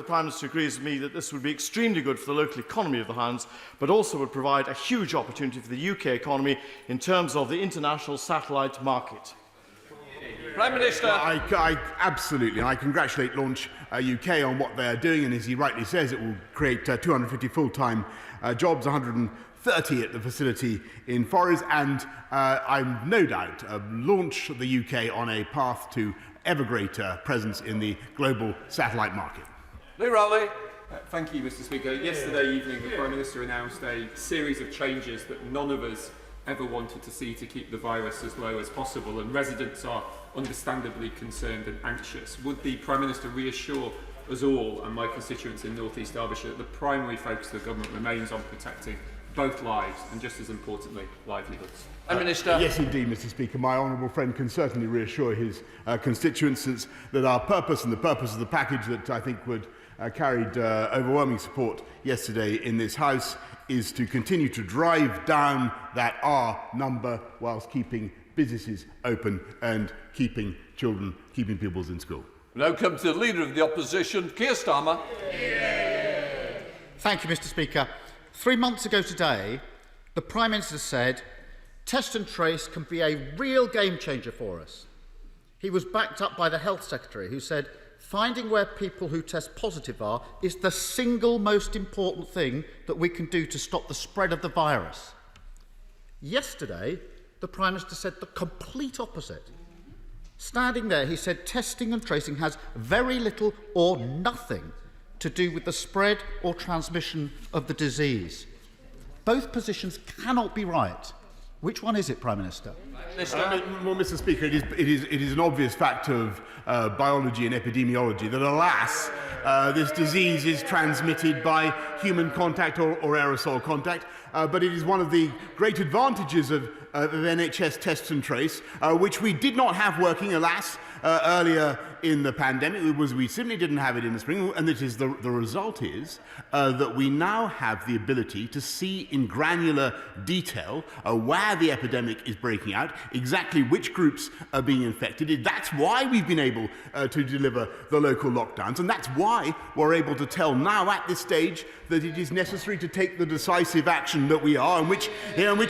Prime Minister agrees with me that this would be extremely good for the local economy of the Highlands, but also would provide a huge opportunity for the UK economy in terms of the international satellite market. Prime Minister. Absolutely. I congratulate Launch UK on what they are doing, and as he rightly says, it will create 250 full-time jobs, 130 at the facility in Forres, and I'm no doubt launch the UK on a path to ever greater presence in the global satellite market. Lee Rowley. Thank you, Mr. Speaker. Yesterday evening, the Prime Minister announced a series of changes that none of us ever wanted to see to keep the virus as low as possible, and residents are understandably concerned and anxious. Would the Prime Minister reassure us all and my constituents in North East Derbyshire that the primary focus of the government remains on protecting both lives and, just as importantly, livelihoods? Minister. Yes, indeed, Mr. Speaker. My honourable friend can certainly reassure his constituents that our purpose and the purpose of the package that I think carried overwhelming support yesterday in this House is to continue to drive down that R number whilst keeping businesses open and keeping pupils in school. We now come to the Leader of the Opposition, Keir Starmer. Thank you, Mr. Speaker. 3 months ago today, the Prime Minister said, "Test and trace can be a real game changer for us." He was backed up by the Health Secretary, who said, "Finding where people who test positive are is the single most important thing that we can do to stop the spread of the virus." Yesterday, the Prime Minister said the complete opposite. Standing there, he said testing and tracing has very little or nothing to do with the spread or transmission of the disease. Both positions cannot be right. Which one is it, Prime Minister? Well, Mr. Speaker, it is an obvious fact of biology and epidemiology that, alas, this disease is transmitted by human contact or aerosol contact, but it is one of the great advantages of NHS test and trace, which we did not have working, alas, earlier in the pandemic. We simply didn't have it in the spring, and the result is that we now have the ability to see in granular detail where the epidemic is breaking out, exactly which groups are being infected. That's why we've been able to deliver the local lockdowns, and that's why we're able to tell now at this stage that it is necessary to take the decisive action that we are, and which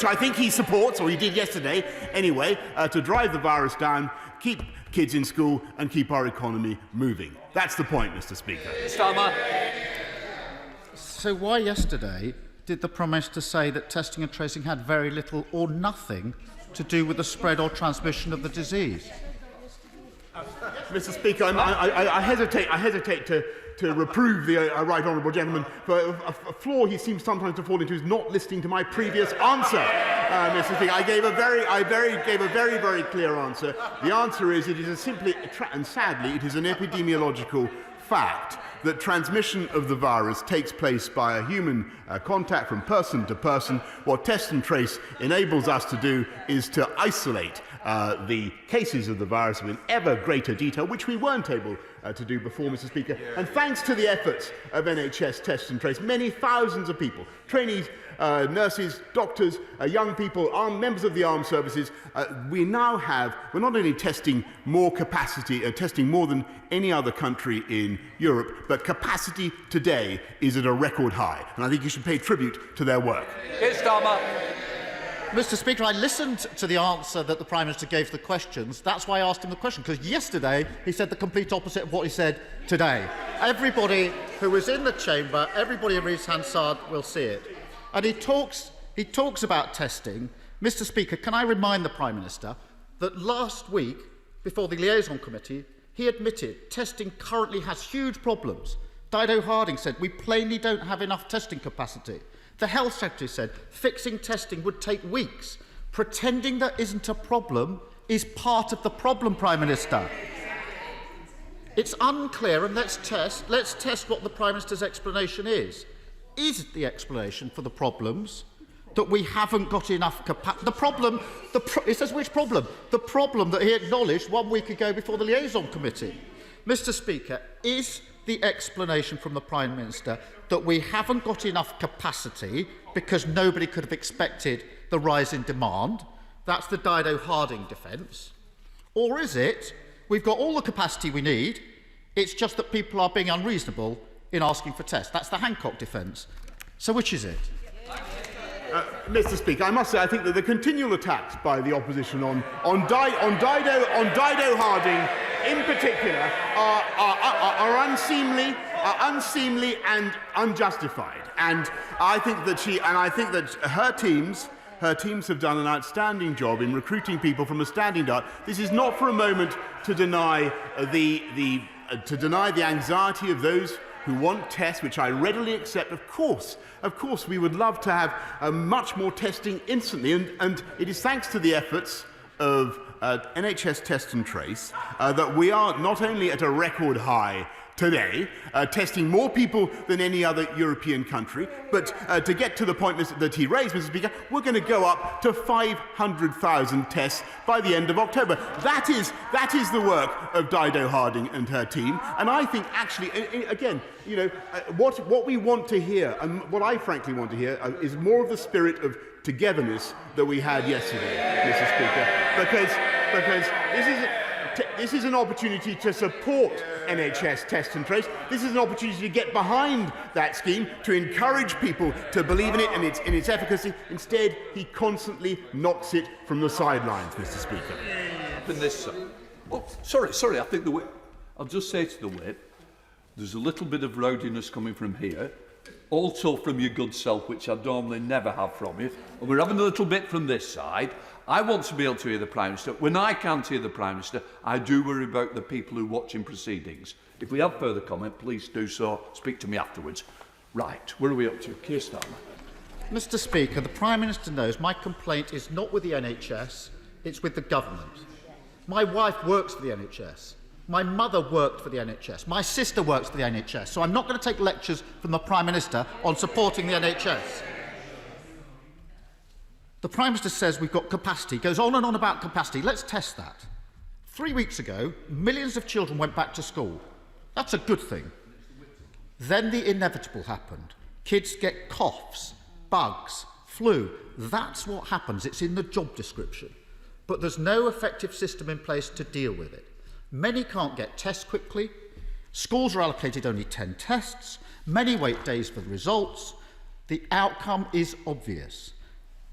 I think he supports, or he did yesterday anyway, to drive the virus down, keep kids in school and keep our economy moving. That's the point, Mr. Speaker. Starmer. So why yesterday did the Prime Minister say that testing and tracing had very little or nothing to do with the spread or transmission of the disease? Mr. Speaker, I hesitate to reprove the right honourable gentleman for a flaw he seems sometimes to fall into is not listening to my previous answer. Mr. Speaker, I gave a very clear answer. The answer is it is simply, and sadly, it is an epidemiological fact that transmission of the virus takes place by a human contact from person to person. What test and trace enables us to do is to isolate the cases of the virus with ever greater detail, which we weren't able to do before, Mr. Speaker. And thanks to the efforts of NHS Test and Trace, many thousands of people, trainees, nurses, doctors, young people, members of the armed services, we're not only testing more capacity, testing more than any other country in Europe, but capacity today is at a record high. And I think you should pay tribute to their work. Mr. Speaker, I listened to the answer that the Prime Minister gave to the questions. That's why I asked him the question, because yesterday he said the complete opposite of what he said today. Everybody who was in the chamber, everybody in reads Hansard will see it. And he talks about testing. Mr. Speaker, can I remind the Prime Minister that last week, before the Liaison Committee, he admitted testing currently has huge problems. Dido Harding said we plainly don't have enough testing capacity. The Health Secretary said fixing testing would take weeks. Pretending there isn't a problem is part of the problem, Prime Minister. It's unclear, and let's test what the Prime Minister's explanation is. Is the explanation for the problems that we haven't got enough capacity? It says which problem? The problem that he acknowledged 1 week ago before the Liaison Committee. Mr. Speaker, is the explanation from the Prime Minister that we haven't got enough capacity because nobody could have expected the rise in demand? That's the Dido Harding defence. Or is it we've got all the capacity we need, it's just that people are being unreasonable in asking for tests. That's the Hancock defence. So which is it? Mr. Speaker, I must say I think that the continual attacks by the opposition on Dido Harding in particular are unseemly and unjustified. And I think that her teams have done an outstanding job in recruiting people from a standing start. This is not for a moment to deny the anxiety of those who want tests, which I readily accept. Of course, we would love to have much more testing instantly, and it is thanks to the efforts of NHS Test and Trace that we are not only at a record high today, testing more people than any other European country, but to get to the point that he raised, Mr. Speaker, we're going to go up to 500,000 tests by the end of October. That is the work of Dido Harding and her team, and I think actually, again, what we want to hear, and what I frankly want to hear, is more of the spirit of togetherness that we had yesterday, Mr. Speaker, because this is an opportunity to support NHS Test and Trace. This is an opportunity to get behind that scheme, to encourage people to believe in it and its efficacy. Instead, he constantly knocks it from the sidelines, Mr. Speaker. Sorry, I think the whip. I'll just say to the whip, there's a little bit of rowdiness coming from here, also from your good self, which I normally never have from you, and we're having a little bit from this side. I want to be able to hear the Prime Minister. When I can't hear the Prime Minister, I do worry about the people who are watching proceedings. If we have further comment, please do so. Speak to me afterwards. Right, where are we up to? Keir Starmer. Mr. Speaker, the Prime Minister knows my complaint is not with the NHS, it's with the government. My wife works for the NHS. My mother worked for the NHS. My sister works for the NHS. So I'm not going to take lectures from the Prime Minister on supporting the NHS. The Prime Minister says we've got capacity, goes on and on about capacity. Let's test that. 3 weeks ago, millions of children went back to school. That's a good thing. Then the inevitable happened. Kids get coughs, bugs, flu. That's what happens. It's in the job description. But there's no effective system in place to deal with it. Many can't get tests quickly. Schools are allocated only 10 tests. Many wait days for the results. The outcome is obvious.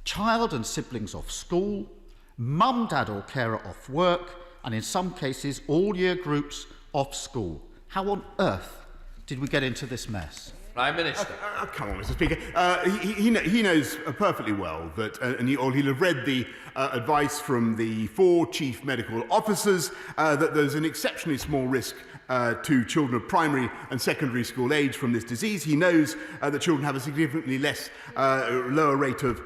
Child and siblings off school, mum, dad or carer off work, and in some cases all year groups off school. How on earth did we get into this mess? Prime Minister. Come on, Mr. Speaker. He knows perfectly well that, and he'll have read the advice from the 4 chief medical officers that there's an exceptionally small risk to children of primary and secondary school age from this disease. He knows that children have a significantly lower rate of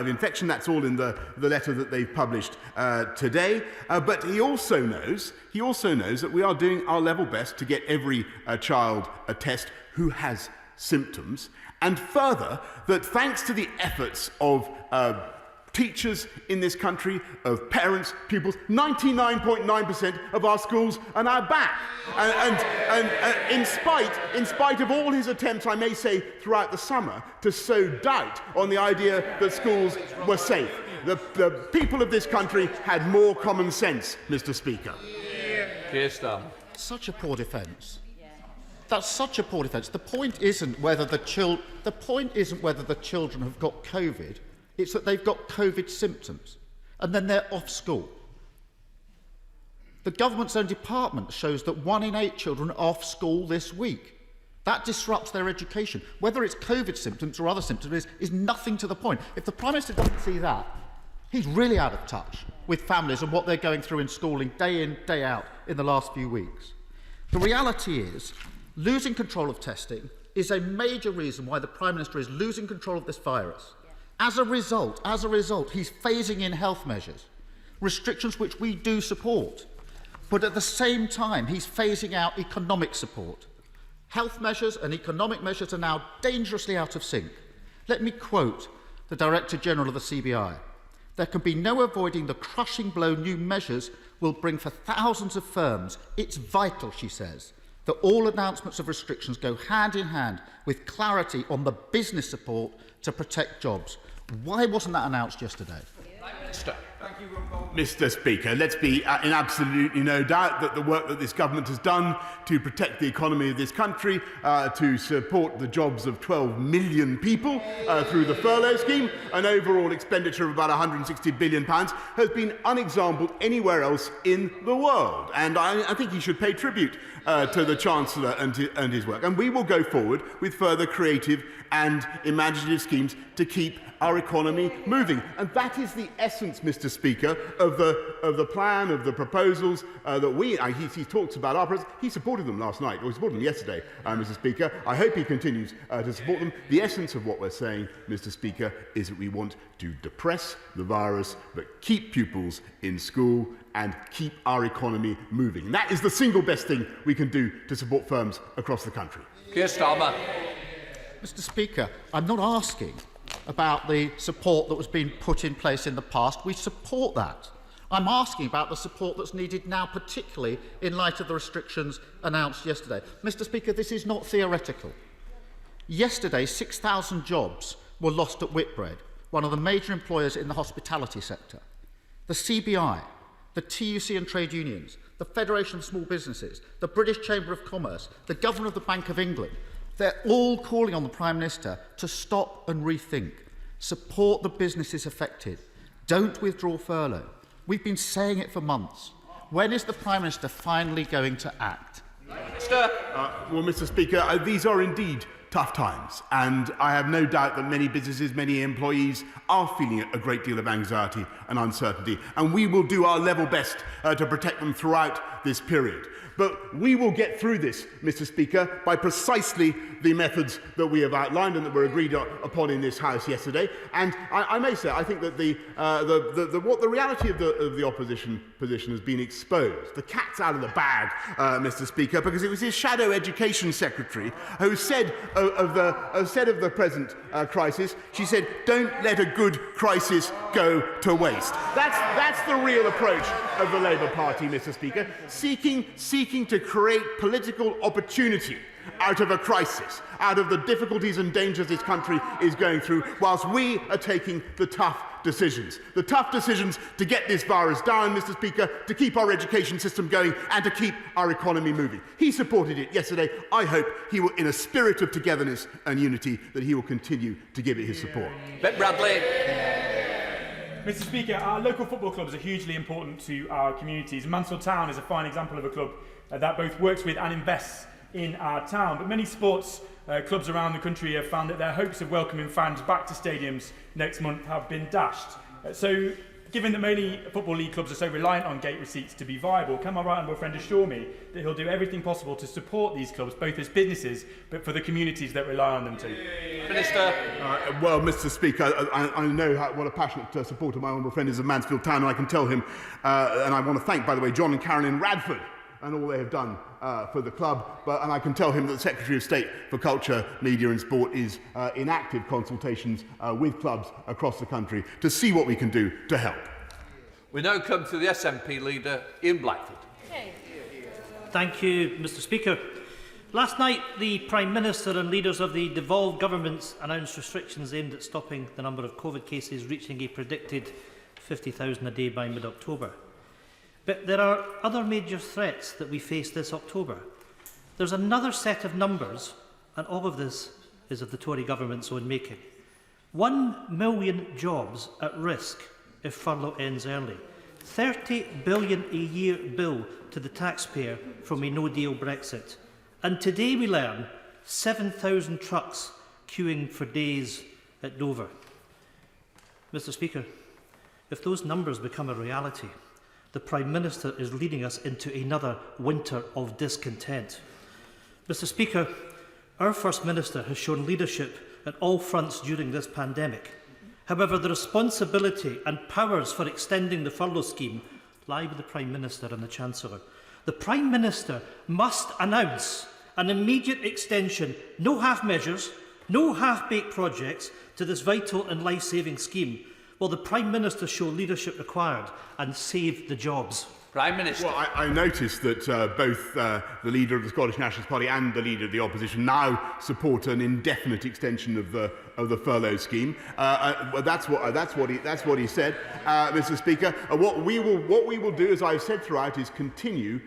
infection. That's all in the letter that they've published today. But he also knows that we are doing our level best to get every child a test who has symptoms, and further, that thanks to the efforts of teachers in this country, of parents, pupils, 99.9% of our schools are now back. And in spite of all his attempts, I may say, throughout the summer, to sow doubt on the idea that schools were safe. The people of this country had more common sense, Mr. Speaker. Keir Starmer. Such a poor defence. That's such a poor defence. The point isn't whether the children have got COVID. It's that they've got COVID symptoms, and then they're off school. The government's own department shows that 1 in 8 children are off school this week. That disrupts their education. Whether it's COVID symptoms or other symptoms is nothing to the point. If the Prime Minister doesn't see that, he's really out of touch with families and what they're going through in schooling day in, day out in the last few weeks. The reality is, losing control of testing is a major reason why the Prime Minister is losing control of this virus. As a result, he's phasing in health measures, restrictions which we do support. But at the same time, he's phasing out economic support. Health measures and economic measures are now dangerously out of sync. Let me quote the Director General of the CBI. There can be no avoiding the crushing blow new measures will bring for thousands of firms. It's vital, she says, that all announcements of restrictions go hand in hand with clarity on the business support to protect jobs. Why wasn't that announced yesterday? Prime Minister. Thank Mr. Speaker, let's be in absolutely no doubt that the work that this government has done to protect the economy of this country, to support the jobs of 12 million people through the furlough scheme, an overall expenditure of about £160 billion, has been unexampled anywhere else in the world. And I think he should pay tribute to the Chancellor and his work. And we will go forward with further creative and imaginative schemes to keep our economy moving. And that is the essence, Mr. Speaker, of the plan, of the proposals that he talks about our president. He supported them last night, or he supported them yesterday, Mr. Speaker. I hope he continues to support them. The essence of what we're saying, Mr. Speaker, is that we want to depress the virus, but keep pupils in school and keep our economy moving. And that is the single best thing we can do to support firms across the country. Keir Starmer. Mr. Speaker, I'm not asking about the support that was being put in place in the past. We support that. I'm asking about the support that's needed now, particularly in light of the restrictions announced yesterday. Mr. Speaker, this is not theoretical. Yesterday, 6,000 jobs were lost at Whitbread, one of the major employers in the hospitality sector. The CBI, the TUC and trade unions, the Federation of Small Businesses, the British Chamber of Commerce, the Governor of the Bank of England, they're all calling on the Prime Minister to stop and rethink, support the businesses affected, don't withdraw furlough. We've been saying it for months. When is the Prime Minister finally going to act? Minister. Well, Mr. Speaker, these are indeed tough times, and I have no doubt that many businesses, many employees are feeling a great deal of anxiety and uncertainty, and we will do our level best to protect them throughout this period. But we will get through this, Mr. Speaker, by precisely the methods that we have outlined and that were agreed upon in this House yesterday. And I may say, I think that what the reality of the opposition position has been exposed. The cat's out of the bag, Mr. Speaker, because it was his shadow education secretary who said of the present crisis, she said, "Don't let a good crisis go to waste." That's the real approach of the Labour Party, Mr. Speaker, seeking to create political opportunity out of a crisis, out of the difficulties and dangers this country is going through, whilst we are taking the tough decisions. The tough decisions to get this virus down, Mr. Speaker, to keep our education system going and to keep our economy moving. He supported it yesterday. I hope he will, in a spirit of togetherness and unity, that he will continue to give it his support. Ben Bradley. Mr. Speaker, our local football clubs are hugely important to our communities. Mansfield Town is a fine example of a club that both works with and invests in our town. But many sports clubs around the country have found that their hopes of welcoming fans back to stadiums next month have been dashed. So, given that many Football League clubs are so reliant on gate receipts to be viable, can my right honourable friend assure me that he'll do everything possible to support these clubs, both as businesses, but for the communities that rely on them too? Minister. Well, Mr. Speaker, I know what a passionate supporter my honourable friend is of Mansfield Town, and I can tell him, and I want to thank, by the way, John and Karen in Radford and all they have done for the club, and I can tell him that the Secretary of State for Culture, Media and Sport is in active consultations with clubs across the country to see what we can do to help. We now come to the SNP leader, Ian Blackford. Thank you, Mr. Speaker. Last night, the Prime Minister and leaders of the devolved governments announced restrictions aimed at stopping the number of COVID cases reaching a predicted 50,000 a day by mid-October. But there are other major threats that we face this October. There's another set of numbers, and all of this is of the Tory government's own making. 1 million jobs at risk if furlough ends early. 30 billion a year bill to the taxpayer from a no-deal Brexit. And today we learn 7,000 trucks queuing for days at Dover. Mr. Speaker, if those numbers become a reality, the Prime Minister is leading us into another winter of discontent. Mr. Speaker, our First Minister has shown leadership at all fronts during this pandemic. However, the responsibility and powers for extending the furlough scheme lie with the Prime Minister and the Chancellor. The Prime Minister must announce an immediate extension, no half measures, no half-baked projects to this vital and life-saving scheme. Will the Prime Minister show leadership required and save the jobs? Prime Minister. Well, I noticed that both the leader of the Scottish Nationalist Party and the leader of the opposition now support an indefinite extension of the furlough scheme. That's what he said, Mr. Speaker. What we will do, as I've said throughout, is continue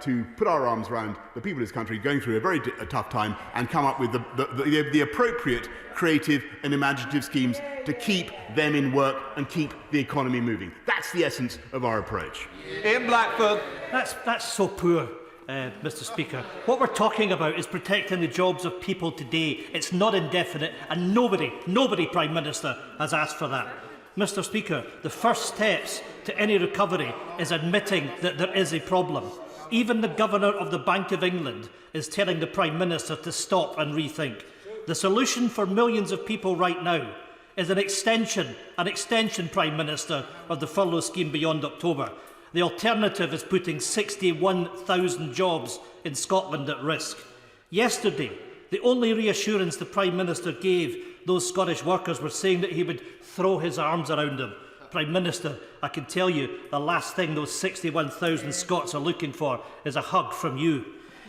to put our arms around the people of this country going through a very tough time and come up with the appropriate creative and imaginative schemes to keep them in work and keep the economy moving. That's the essence of our approach. Ian Blackford. That's so poor, Mr. Speaker. What we're talking about is protecting the jobs of people today. It's not indefinite, and nobody, Prime Minister, has asked for that. Mr. Speaker, the first steps to any recovery is admitting that there is a problem. Even the Governor of the Bank of England is telling the Prime Minister to stop and rethink. The solution for millions of people right now is an extension, Prime Minister, of the furlough scheme beyond October. The alternative is putting 61,000 jobs in Scotland at risk. Yesterday, the only reassurance the Prime Minister gave those Scottish workers was saying that he would throw his arms around them. Prime Minister, I can tell you the last thing those 61,000 Scots are looking for is a hug from you.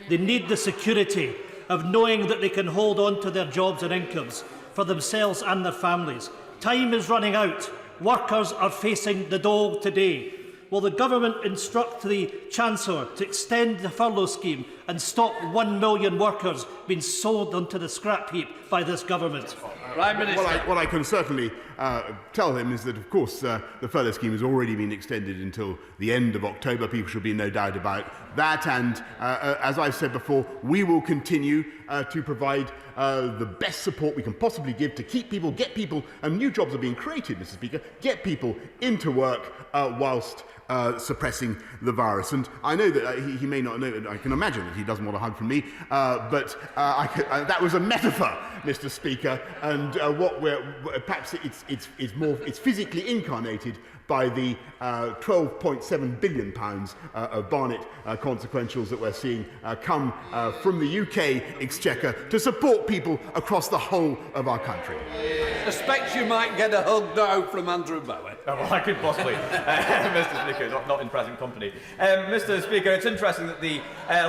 They need the security of knowing that they can hold on to their jobs and incomes for themselves and their families. Time is running out. Workers are facing the dole today. Will the government instruct the Chancellor to extend the furlough scheme and stop 1 million workers being sold onto the scrap heap by this government? Prime Minister. What I can certainly tell him is that, of course, the furlough scheme has already been extended until the end of October. People should be no doubt about that. And as I've said before, we will continue to provide the best support we can possibly give to keep people, get people, and new jobs are being created, Mr. Speaker, get people into work whilst suppressing the virus. And I know that he may not know, I can imagine that he doesn't want a hug from me, but that was a metaphor, Mr. Speaker, and perhaps it's physically incarnated by the £12.7 billion of Barnett consequentials that we're seeing come from the UK Exchequer to support people across the whole of our country. I suspect you might get a hug now from Andrew Bowie. Oh, well, I could possibly, Mr. Speaker, not in present company. Mr. Speaker, it's interesting that the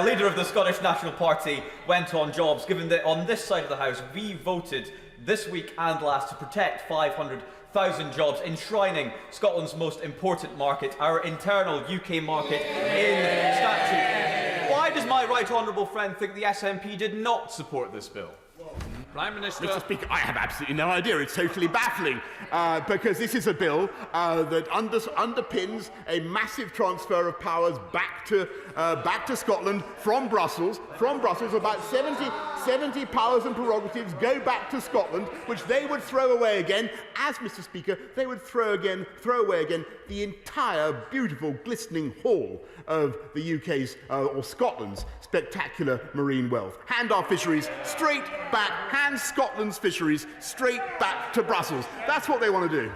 leader of the Scottish National Party went on jobs, given that on this side of the House we voted this week and last to protect 500,000 jobs, enshrining Scotland's most important market, our internal UK market, in statute. Why does my right honourable friend think the SNP did not support this bill? Prime Minister. Mr. Speaker, I have absolutely no idea. It's totally baffling because this is a bill that underpins a massive transfer of powers back to Scotland from Brussels. About 70 powers and prerogatives go back to Scotland, which they would throw away again. As Mr. Speaker, they would throw away again the entire beautiful, glistening haul of the UK's or Scotland's spectacular marine wealth. Hand our fisheries straight back. Hand Scotland's fisheries straight back to Brussels. That's what they want to do.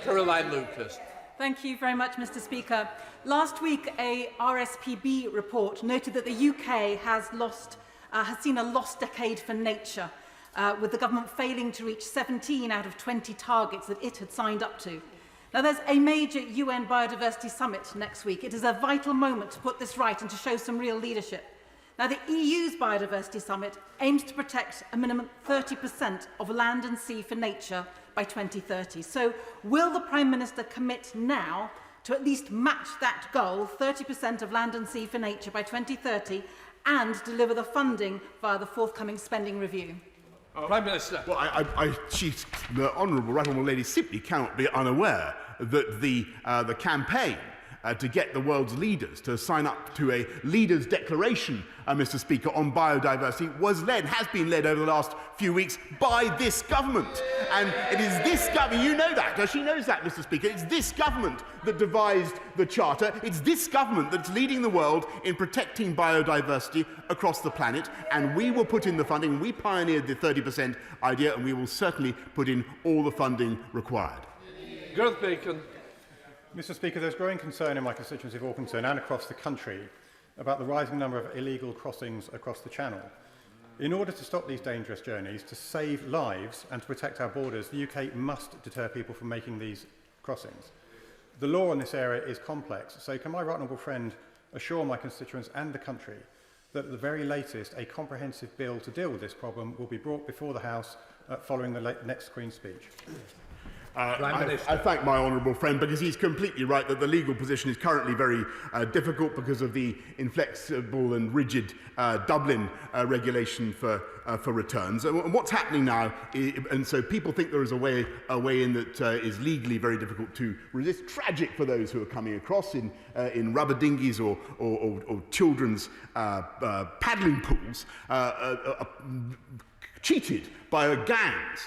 Caroline Lucas. Thank you very much, Mr. Speaker. Last week, a RSPB report noted that the UK has seen a lost decade for nature, with the government failing to reach 17 out of 20 targets that it had signed up to. Now, there's a major UN biodiversity summit next week. It is a vital moment to put this right and to show some real leadership. Now, the EU's biodiversity summit aims to protect a minimum 30% of land and sea for nature by 2030. So, will the Prime Minister commit now to at least match that goal, 30% of land and sea for nature by 2030, and deliver the funding via the forthcoming spending review? Prime Minister. Well, the Honourable Right Honourable Lady simply cannot be unaware that the campaign to get the world's leaders to sign up to a leaders' declaration, Mr. Speaker, on biodiversity has been led over the last few weeks by this government. And it is this government, you know that, she knows that, Mr. Speaker, it's this government that devised the Charter, it's this government that's leading the world in protecting biodiversity across the planet, and we will put in the funding. We pioneered the 30% idea, and we will certainly put in all the funding required. Gareth Bacon. Mr. Speaker, there's growing concern in my constituency of Orpington and across the country about the rising number of illegal crossings across the Channel. In order to stop these dangerous journeys, to save lives and to protect our borders, the UK must deter people from making these crossings. The law in this area is complex, so can my right honourable friend assure my constituents and the country that at the very latest a comprehensive bill to deal with this problem will be brought before the House following the next Queen's speech? I thank my honourable friend, because he's completely right that the legal position is currently very difficult because of the inflexible and rigid Dublin regulation for returns. And what's happening now, and so people think there is a way in that is legally very difficult to resist. Tragic for those who are coming across in rubber dinghies or children's paddling pools, cheated by gangs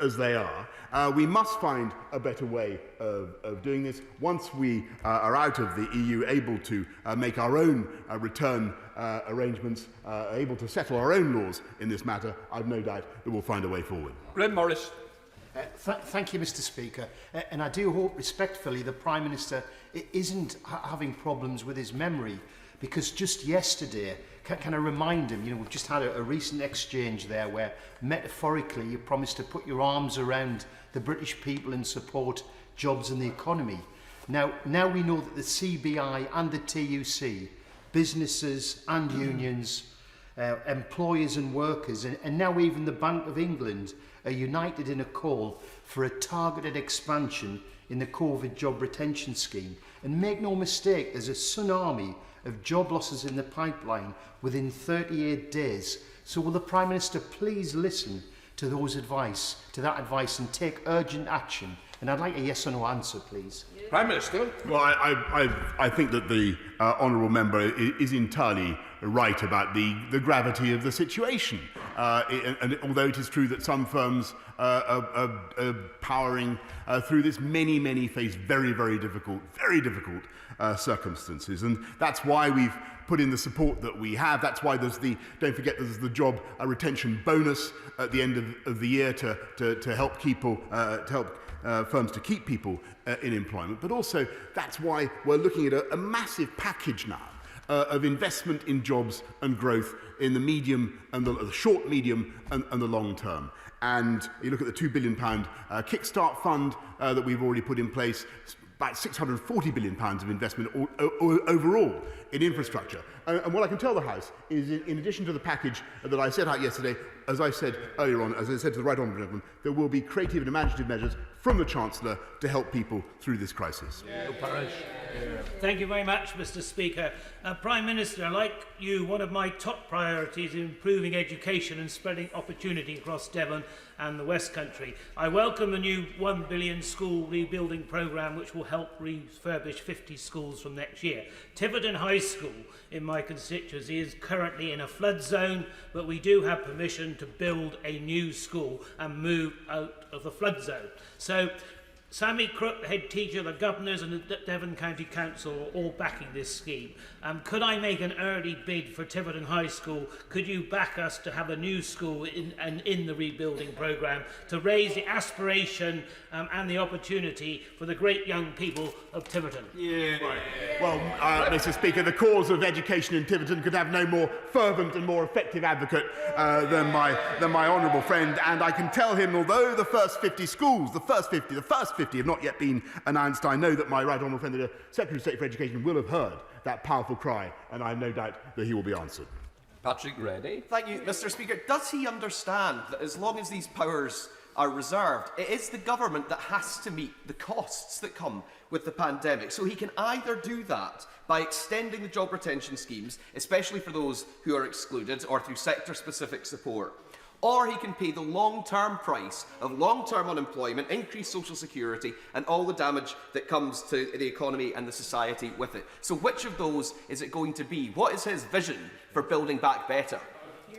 as they are. We must find a better way of doing this. Once we are out of the EU, able to make our own return arrangements, able to settle our own laws in this matter, I've no doubt that we'll find a way forward. Graham Morris. Thank you, Mr. Speaker. And I do hope respectfully the Prime Minister isn't having problems with his memory, because just yesterday, can I remind him, we've just had a recent exchange there where metaphorically you promised to put your arms around the British people and support jobs and the economy. Now we know that the CBI and the TUC, businesses and unions, employers and workers, and now even the Bank of England are united in a call for a targeted expansion in the COVID job retention scheme. And make no mistake, there's a tsunami of job losses in the pipeline within 38 days. So will the Prime Minister please listen to that advice and take urgent action? And I'd like a yes or no answer, please. Prime Minister. Well, I think that the honourable member is entirely right about the gravity of the situation. And although it is true that some firms are powering through this, many face very, very difficult circumstances. And that's why we've put in the support that we have. That's why don't forget there's the job retention bonus at the end of the year to help people, firms to keep people in employment. But also that's why we're looking at a massive package now of investment in jobs and growth in the medium and the short, medium and the long term. And you look at the £2 billion kickstart fund that we've already put in place, about £640 billion of investment overall in infrastructure. And what I can tell the House is, in addition to the package that I set out yesterday, as I said earlier on, as I said to the right honourable gentleman, there will be creative and imaginative measures from the Chancellor to help people through this crisis. Thank you very much, Mr. Speaker. Prime Minister, like you, one of my top priorities is improving education and spreading opportunity across Devon and the West Country. I welcome the new £1 billion school rebuilding programme, which will help refurbish 50 schools from next year. Tiverton High School in my constituency is currently in a flood zone, but we do have permission to build a new school and move out of the flood zone. So Sammy Crook, the head teacher, the governors and the Devon County Council are all backing this scheme. Could I make an early bid for Tiverton High School? Could you back us to have a new school in the rebuilding programme to raise the aspiration and the opportunity for the great young people of Tiverton? Well, Mr. Speaker, the cause of education in Tiverton could have no more fervent and more effective advocate than my honourable friend. And I can tell him, although the first 50 schools, the first 50 have not yet been announced, I know that my right honourable friend, the Secretary of State for Education, will have heard that powerful cry, and I have no doubt that he will be answered. Patrick Reddy. Thank you, Mr. Speaker. Does he understand that as long as these powers are reserved, it is the government that has to meet the costs that come with the pandemic? So he can either do that by extending the job retention schemes, especially for those who are excluded, or through sector-specific support, or he can pay the long-term price of long-term unemployment, increased social security, and all the damage that comes to the economy and the society with it. So which of those is it going to be? What is his vision for building back better?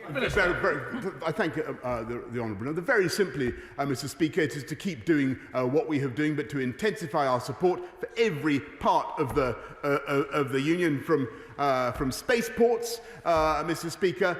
I thank the Honourable. Very simply, Mr. Speaker, it is to keep doing what we have doing, but to intensify our support for every part of the union, from spaceports, Mr. Speaker,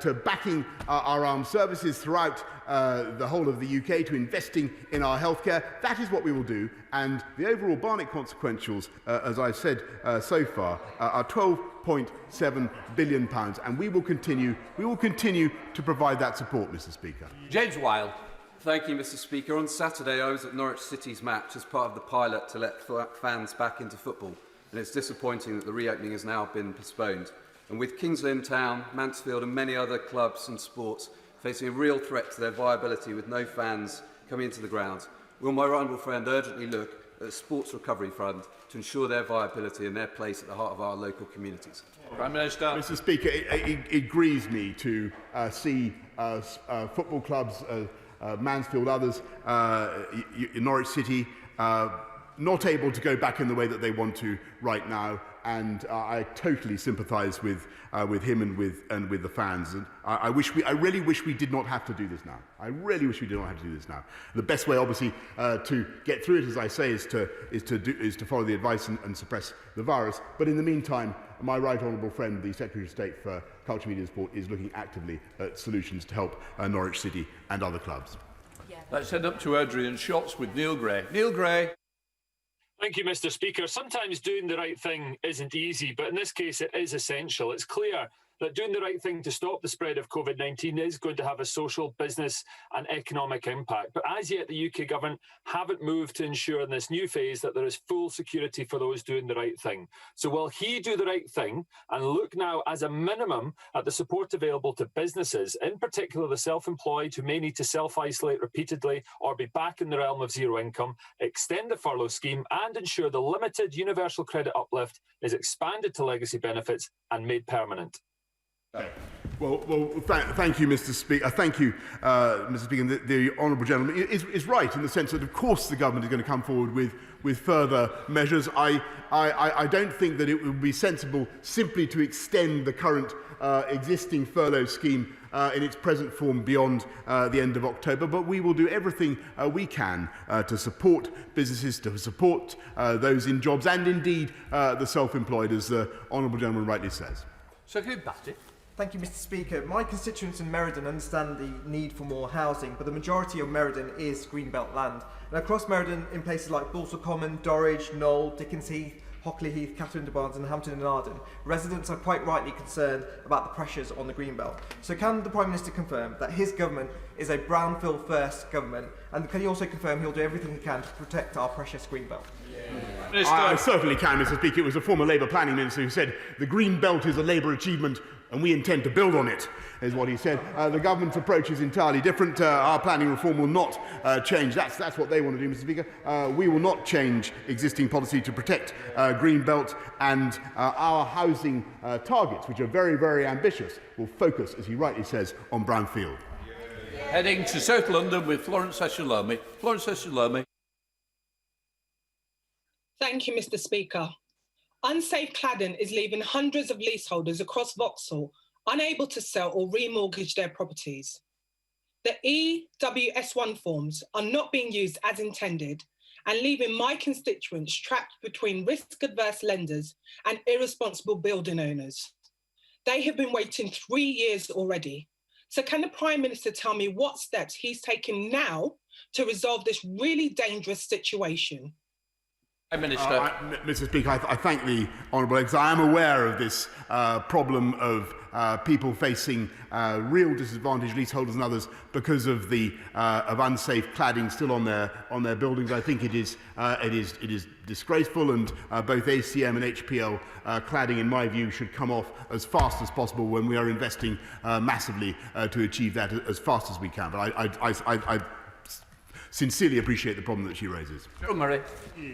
to backing our armed services throughout the whole of the UK, to investing in our healthcare. That is what we will do. And the overall Barnett consequentials, as I've said so far, are £12.7 billion, and we will continue to provide that support, Mr. Speaker. James Wilde. Thank you, Mr. Speaker. On Saturday, I was at Norwich City's match as part of the pilot to let fans back into football, and it's disappointing that the reopening has now been postponed. And with Kings Lynn Town, Mansfield and many other clubs and sports facing a real threat to their viability with no fans coming into the grounds, will my honourable friend urgently look at a sports recovery fund to ensure their viability and their place at the heart of our local communities? Prime Minister. Mr. Speaker, it grieves me to see football clubs, Mansfield, others, Norwich City, not able to go back in the way that they want to right now, and I totally sympathise with him and with the fans. And I really wish we did not have to do this now. I really wish we did not have to do this now. The best way, obviously, to get through it, as I say, is to follow the advice and suppress the virus. But in the meantime, my right honourable friend, the Secretary of State for Culture, Media and Sport, is looking actively at solutions to help Norwich City and other clubs. Let's head up to Adrian Shotts with Neil Gray. Neil Gray. Thank you, Mr. Speaker. Sometimes doing the right thing isn't easy, but in this case it is essential. It's clear that doing the right thing to stop the spread of COVID-19 is going to have a social, business and economic impact. But as yet, the UK government haven't moved to ensure in this new phase that there is full security for those doing the right thing. So will he do the right thing and look now as a minimum at the support available to businesses, in particular the self-employed who may need to self-isolate repeatedly or be back in the realm of zero income, extend the furlough scheme and ensure the limited universal credit uplift is expanded to legacy benefits and made permanent? Well, thank you, Mr. Speaker. Thank you, Mr. Speaker. The honourable gentleman is right in the sense that, of course, the government is going to come forward with further measures. I don't think that it would be sensible simply to extend the current existing furlough scheme in its present form beyond the end of October, but we will do everything we can to support businesses, to support those in jobs, and indeed the self-employed, as the honourable gentleman rightly says. Secretary Batty. Thank you, Mr. Speaker. My constituents in Meriden understand the need for more housing, but the majority of Meriden is Greenbelt land. And across Meriden, in places like Balsall Common, Dorridge, Knoll, Dickens Heath, Hockley Heath, Catherine de Barnes and Hampton and Arden, residents are quite rightly concerned about the pressures on the Greenbelt. So can the Prime Minister confirm that his government is a brownfield first government, and can he also confirm he'll do everything he can to protect our precious Greenbelt? I certainly can, Mr. Speaker. It was a former Labour planning minister who said the Green Belt is a Labour achievement and we intend to build on it, is what he said. The government's approach is entirely different. Our planning reform will not change. That's what they want to do, Mr. Speaker. We will not change existing policy to protect Green Belt, and our housing targets, which are very, very ambitious, will focus, as he rightly says, on brownfield. Heading to South London with Florence Eshalome. Florence Eshalome. Thank you, Mr. Speaker. Unsafe cladding is leaving hundreds of leaseholders across Vauxhall unable to sell or remortgage their properties. The EWS1 forms are not being used as intended and leaving my constituents trapped between risk-adverse lenders and irresponsible building owners. They have been waiting 3 years already. So can the Prime Minister tell me what steps he's taking now to resolve this really dangerous situation? Prime Minister. Mr. Speaker, I thank the Honourable, because I am aware of this problem of people facing real disadvantaged leaseholders and others because of the of unsafe cladding still on their buildings. I think it is disgraceful, and both ACM and HPL cladding, in my view, should come off as fast as possible when we are investing massively to achieve that as fast as we can. But I sincerely appreciate the problem that she raises. Murray.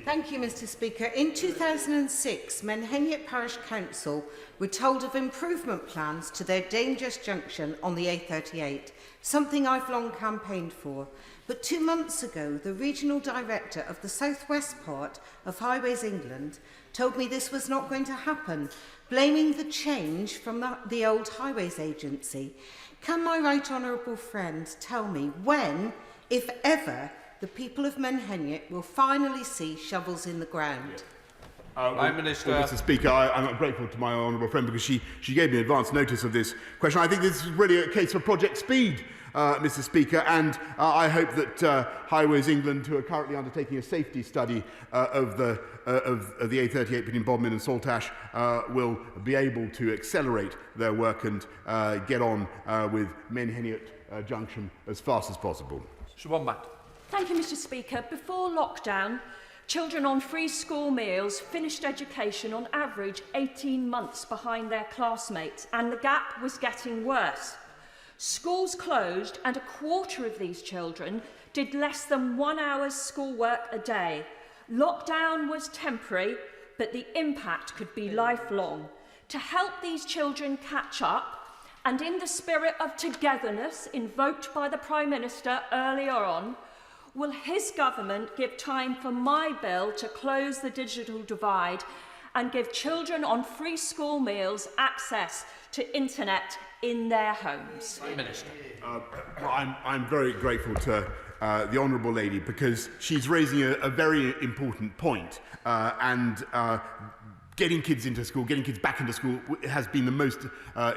Thank you, Mr. Speaker. In 2006, Menheniot Parish Council were told of improvement plans to their dangerous junction on the A38, something I've long campaigned for. But 2 months ago, the regional director of the southwest part of Highways England told me this was not going to happen, blaming the change from the old Highways Agency. Can my right honourable friend tell me when, if ever, the people of Menheniot will finally see shovels in the ground? Prime Minister. Well, Mr. Speaker, I'm grateful to my honourable friend because she gave me advance notice of this question. I think this is really a case for Project Speed, Mr. Speaker, and I hope that Highways England, who are currently undertaking a safety study of the A38 between Bodmin and Saltash, will be able to accelerate their work and get on with Menheniot junction as fast as possible. Thank you, Mr. Speaker. Before lockdown, children on free school meals finished education on average 18 months behind their classmates, and the gap was getting worse. Schools closed, and a quarter of these children did less than 1 hour's schoolwork a day. Lockdown was temporary, but the impact could be lifelong. To help these children catch up, and in the spirit of togetherness invoked by the Prime Minister earlier on, will his government give time for my bill to close the digital divide and give children on free school meals access to internet in their homes? Prime Minister. I'm very grateful to the Honourable Lady, because she's raising a very important point, and getting kids into school, getting kids back into school has been the most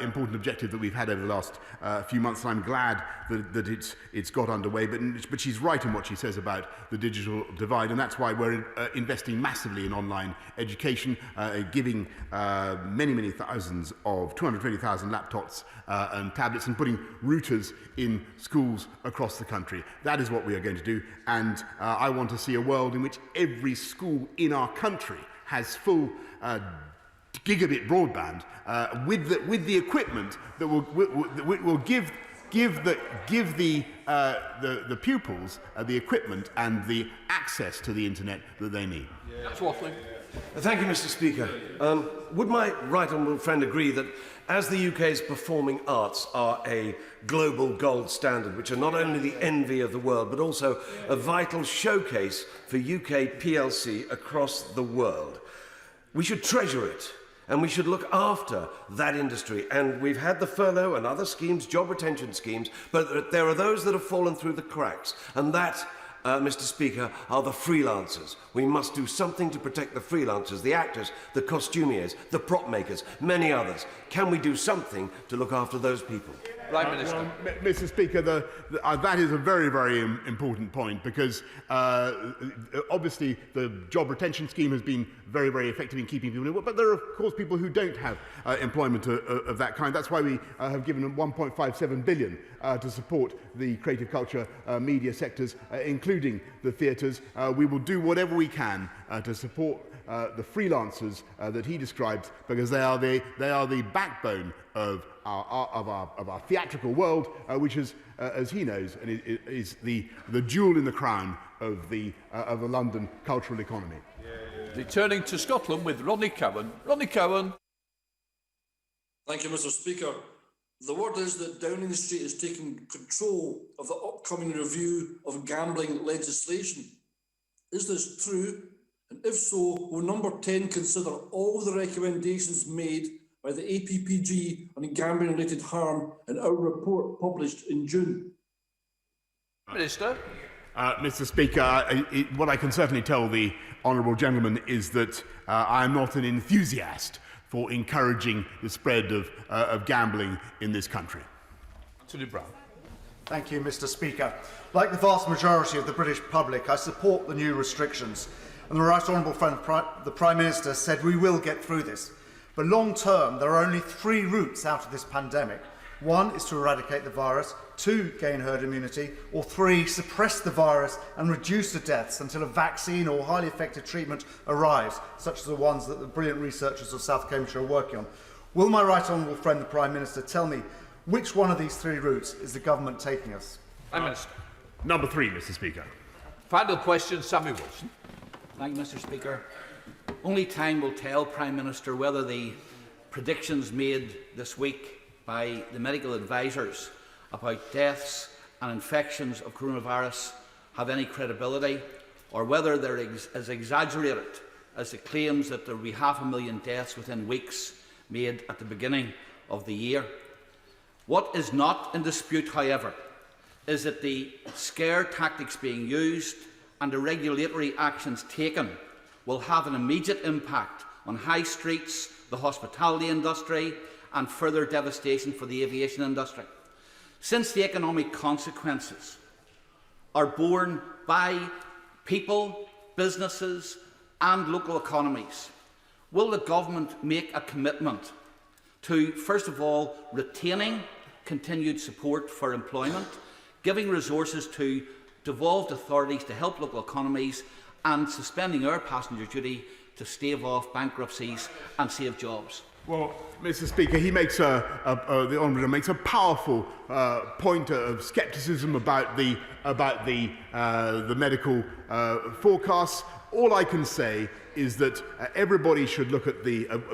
important objective that we've had over the last few months. And I'm glad that it's got underway. But she's right in what she says about the digital divide, and that's why we're investing massively in online education, giving many thousands of 220,000 laptops and tablets, and putting routers in schools across the country. That is what we are going to do, and I want to see a world in which every school in our country has full gigabit broadband with the equipment that will give the pupils the equipment and the access to the internet that they need. Thank you, Mr. Speaker. Would my right honourable friend agree that as the UK's performing arts are a global gold standard, which are not only the envy of the world, but also a vital showcase for UK PLC across the world, we should treasure it, and we should look after that industry? And we've had the furlough and other schemes, job retention schemes, but there are those that have fallen through the cracks, and that, Mr. Speaker, are the freelancers. We must do something to protect the freelancers, the actors, the costumiers, the prop makers, many others. Can we do something to look after those people? Prime Minister. Mr. Speaker, that is a very important point, because obviously the job retention scheme has been very effective in keeping people in, but there are of course people who don't have employment of that kind. That's why we have given them 1.57 billion to support the creative culture media sectors, including the theatres. We will do whatever we can to support the freelancers that he describes, because they are the backbone of our theatrical world, which is, as he knows, and is the jewel in the crown of the London cultural economy. Returning to Scotland with Ronnie Cowan. Ronnie Cowan. Thank you, Mr. Speaker. The word is that Downing Street is taking control of the upcoming review of gambling legislation. Is this true? And if so, will Number 10 consider all the recommendations made by the APPG on gambling-related harm in our report published in June? Minister. Mr. Speaker, what I can certainly tell the honourable gentleman is that I am not an enthusiast for encouraging the spread of gambling in this country. Anthony Brown. Thank you, Mr. Speaker. Like the vast majority of the British public, I support the new restrictions. And the Right Honourable friend, the Prime Minister, said we will get through this. But long term, there are only 3 routes out of this pandemic. 1 is to eradicate the virus, 2, gain herd immunity, or 3, suppress the virus and reduce the deaths until a vaccine or highly effective treatment arrives, such as the ones that the brilliant researchers of South Cambridgeshire are working on. Will my Right Honourable friend, the Prime Minister, tell me which one of these 3 routes is the government taking us? Prime Minister. Number 3, Mr. Speaker. Final question, Sammy Wilson. Thank you, Mr. Speaker. Only time will tell, Prime Minister, whether the predictions made this week by the medical advisers about deaths and infections of coronavirus have any credibility, or whether they're as exaggerated as the claims that there will be 500,000 deaths within weeks made at the beginning of the year. What is not in dispute, however, is that the scare tactics being used and the regulatory actions taken will have an immediate impact on high streets, the hospitality industry, and further devastation for the aviation industry. Since the economic consequences are borne by people, businesses, and local economies, will the government make a commitment to, first of all, retaining continued support for employment, giving resources to devolved authorities to help local economies, and suspending air passenger duty to stave off bankruptcies and save jobs. Well, Mr. Speaker, he makes the Honourable makes a powerful point of scepticism about the medical forecasts. All I can say is that everybody should look at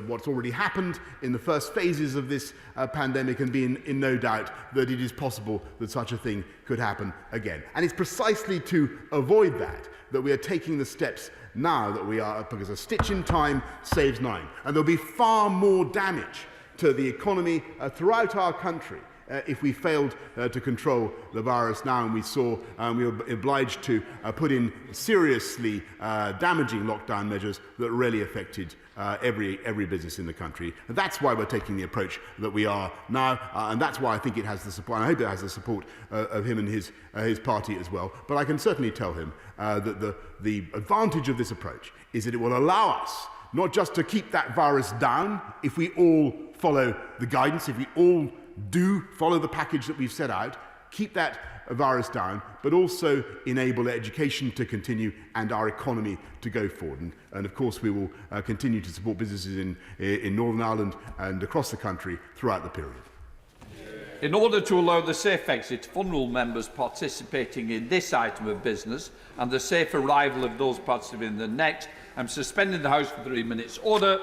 what's already happened in the first phases of this pandemic and be in no doubt that it is possible that such a thing could happen again. And it's precisely to avoid that we are taking the steps now that we are, because a stitch in time saves 9. And there'll be far more damage to the economy throughout our country if we failed to control the virus now, and we were obliged to put in seriously damaging lockdown measures that really affected every business in the country. And that's why we're taking the approach that we are now, and that's why I think it has the support. I hope it has the support of him and his party as well. But I can certainly tell him that the advantage of this approach is that it will allow us not just to keep that virus down if we all follow the guidance, if we all do follow the package that we've set out, keep that virus down, but also enable education to continue and our economy to go forward. And of course, we will continue to support businesses in Northern Ireland and across the country throughout the period. In order to allow the safe exit of vulnerable members participating in this item of business and the safe arrival of those participating in the next, I'm suspending the House for 3 minutes. Order.